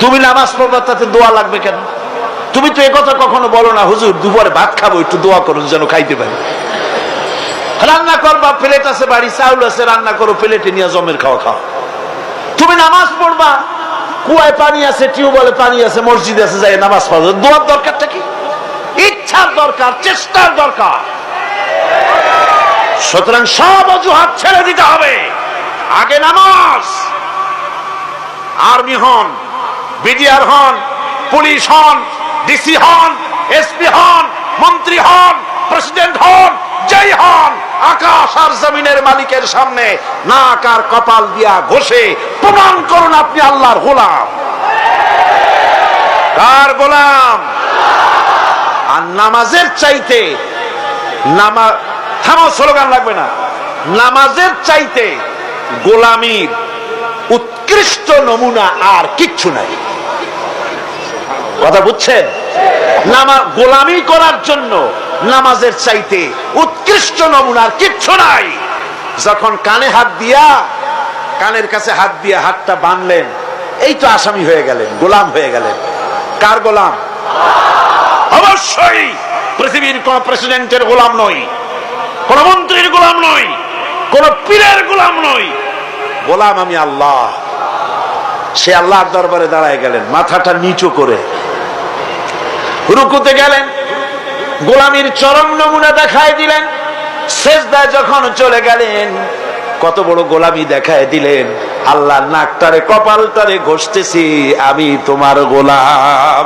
তুমি নামাজ পড়বা, তাতে দোয়া লাগবে কেন? তুমি তো একথা কখনো বলো না, হুজুর দুপুরে ভাত খাবো, একটু দোয়া করুন যেন খাইতে পারি। রান্না করবা, প্লেট আছে বাড়ি, চাউল আছে, রান্না করো, প্লেটে নিয়ে জমের খাওয়া খাও। তুমি নামাজ পড়বা, কুয়ায় পানি আছে, টিউবওয়েলে পানি আছে, মসজিদ আছে, যাই নামাজ পড়ো। দোয়ার দরকারটা কি? ইচ্ছার দরকার, চেষ্টার দরকার। সুতরাং সব অজুহাত ছেড়ে দিতে হবে। আগে নামাজ। আর্মি হন, বিডিআর হন, পুলিশ হন, ডিসি হন, এসপি হন, মন্ত্রী হন, প্রেসিডেন্ট হন, যেই হন, আকাশ আর জমিনের মালিকের সামনে নাক আর কপাল দিয়া ঘষে প্রমাণ করুন আপনি আল্লাহর গোলাম। কার গোলাম? আর নামাজের চাইতে থামো, স্লোগান লাগবে না। নামাজের চাইতে গোলামির উৎকৃষ্ট নমুনা আর কিচ্ছু নাই। কথা বুঝছেন? গোলামি করার জন্য নামাজের চাইতে উৎকৃষ্ট নমুনার কিচ্ছু নাই। যখন কানে হাত দিয়া, কানের কাছে হাত দিয়া হাতটা বাঁধলেন, এই তো আসামি হয়ে গেলেন, গোলাম হয়ে গেলেন। কার গোলাম? অবশ্যই পৃথিবীর কোন প্রেসিডেন্টের গোলাম নই, কোন মন্ত্রীর গোলাম নই, কোন পীরের গোলাম নই। গোলাম আমি আল্লাহ। সে আল্লাহর দরবারে দাঁড়ায় গেলেন, মাথাটা নিচু করে রুকুতে গেলেন, গোলামির চরম নমুনা দেখায় দিলেন। সেজদায় যখন চলে গেলেন, কত বড় গোলামি দেখায় দিলেন। আল্লাহ নাকটারে কপালটারে ঘষতেছি, আমি তোমার গোলাম।